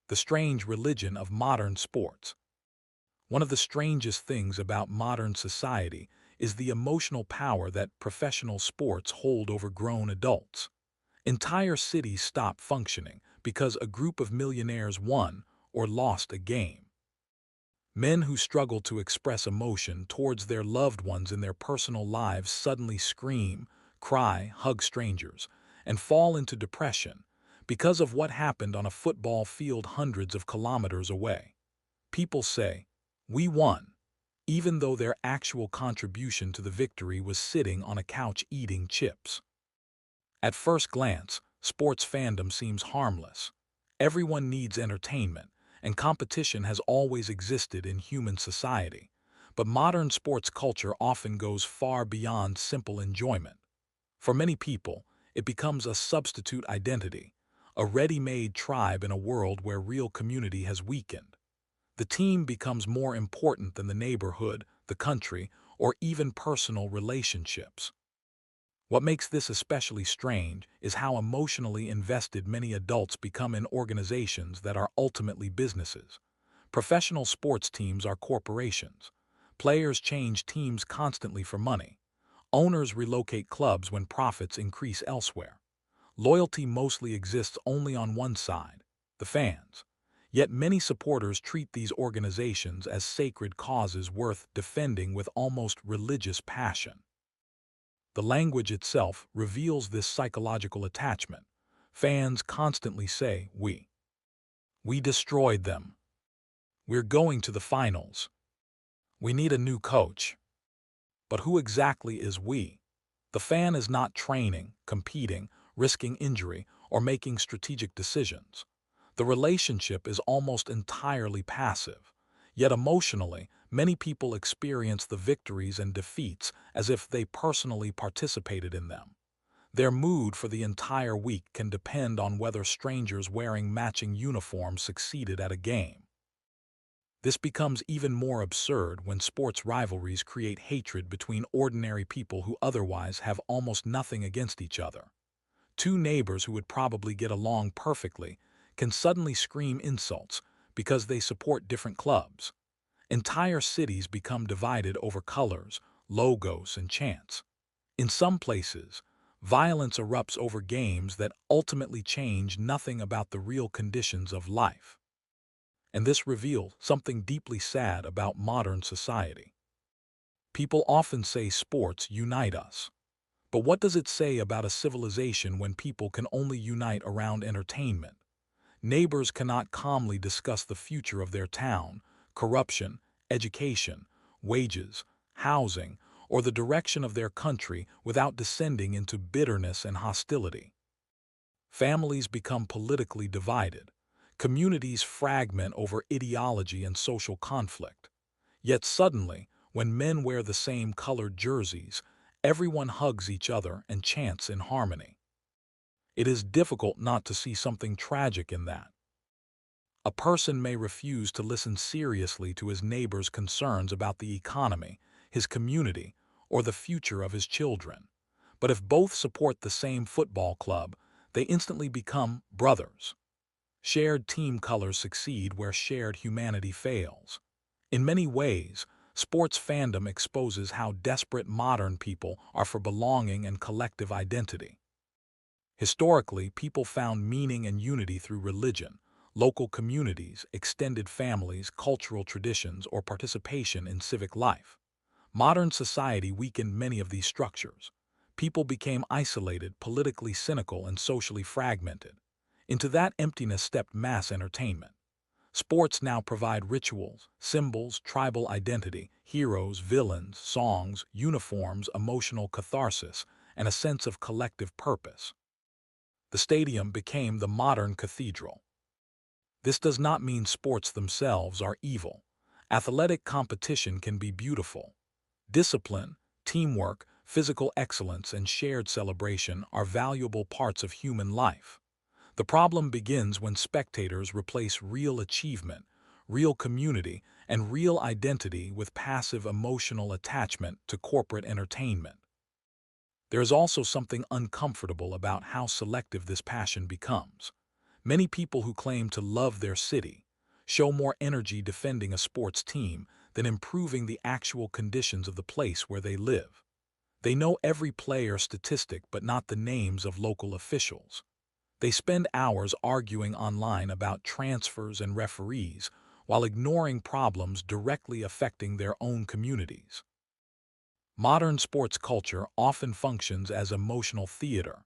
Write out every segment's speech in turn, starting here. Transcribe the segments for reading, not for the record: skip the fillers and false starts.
The strange religion of modern sports. One of the strangest things about modern society is the emotional power that professional sports hold over grown adults. Entire cities stop functioning because a group of millionaires won or lost a game. Men who struggle to express emotion towards their loved ones in their personal lives suddenly scream, cry, hug strangers, and fall into depression because of what happened on a football field hundreds of kilometers away. People say, "We won," even though their actual contribution to the victory was sitting on a couch eating chips. At first glance, sports fandom seems harmless. Everyone needs entertainment, and competition has always existed in human society. But modern sports culture often goes far beyond simple enjoyment. For many people, it becomes a substitute identity, a ready-made tribe in a world where real community has weakened. The team becomes more important than the neighborhood, the country, or even personal relationships. What makes this especially strange is how emotionally invested many adults become in organizations that are ultimately businesses. Professional sports teams are corporations. Players change teams constantly for money. Owners relocate clubs when profits increase elsewhere. Loyalty mostly exists only on one side, the fans. Yet many supporters treat these organizations as sacred causes worth defending with almost religious passion. The language itself reveals this psychological attachment. Fans constantly say, We destroyed them. We're going to the finals. We need a new coach." But who exactly is we? The fan is not training, competing, risking injury, or making strategic decisions. The relationship is almost entirely passive. Yet emotionally, many people experience the victories and defeats as if they personally participated in them. Their mood for the entire week can depend on whether strangers wearing matching uniforms succeeded at a game. This becomes even more absurd when sports rivalries create hatred between ordinary people who otherwise have almost nothing against each other. Two neighbors who would probably get along perfectly can suddenly scream insults because they support different clubs. Entire cities become divided over colors, logos, and chants. In some places, violence erupts over games that ultimately change nothing about the real conditions of life. And this reveals something deeply sad about modern society. People often say sports unite us. But what does it say about a civilization when people can only unite around entertainment? Neighbors cannot calmly discuss the future of their town, corruption, education, wages, housing, or the direction of their country without descending into bitterness and hostility. Families become politically divided. Communities fragment over ideology and social conflict. Yet suddenly, when men wear the same colored jerseys, everyone hugs each other and chants in harmony. It is difficult not to see something tragic in that. A person may refuse to listen seriously to his neighbor's concerns about the economy, his community, or the future of his children. But if both support the same football club, they instantly become brothers. Shared team colors succeed where shared humanity fails. In many ways, sports fandom exposes how desperate modern people are for belonging and collective identity. Historically, people found meaning and unity through religion, local communities, extended families, cultural traditions, or participation in civic life. Modern society weakened many of these structures. People became isolated, politically cynical, and socially fragmented. Into that emptiness stepped mass entertainment. Sports now provide rituals, symbols, tribal identity, heroes, villains, songs, uniforms, emotional catharsis, and a sense of collective purpose. The stadium became the modern cathedral. This does not mean sports themselves are evil. Athletic competition can be beautiful. Discipline, teamwork, physical excellence, and shared celebration are valuable parts of human life. The problem begins when spectators replace real achievement, real community, and real identity with passive emotional attachment to corporate entertainment. There is also something uncomfortable about how selective this passion becomes. Many people who claim to love their city show more energy defending a sports team than improving the actual conditions of the place where they live. They know every player statistic but not the names of local officials. They spend hours arguing online about transfers and referees while ignoring problems directly affecting their own communities. Modern sports culture often functions as emotional theater,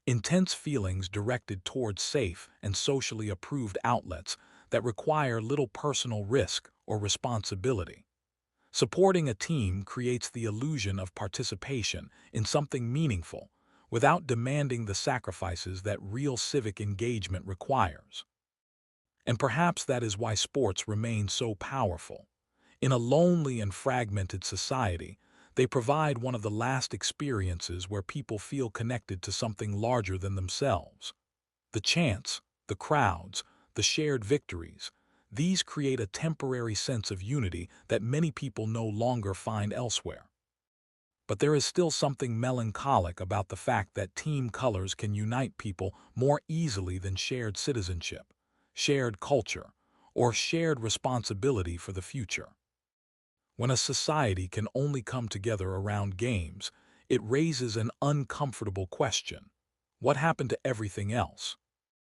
intense feelings directed towards safe and socially approved outlets that require little personal risk or responsibility. Supporting a team creates the illusion of participation in something meaningful without demanding the sacrifices that real civic engagement requires. And perhaps that is why sports remain so powerful. In a lonely and fragmented society, they provide one of the last experiences where people feel connected to something larger than themselves. The chants, the crowds, the shared victories, these create a temporary sense of unity that many people no longer find elsewhere. But there is still something melancholic about the fact that team colors can unite people more easily than shared citizenship, shared culture, or shared responsibility for the future. When a society can only come together around games, it raises an uncomfortable question. What happened to everything else?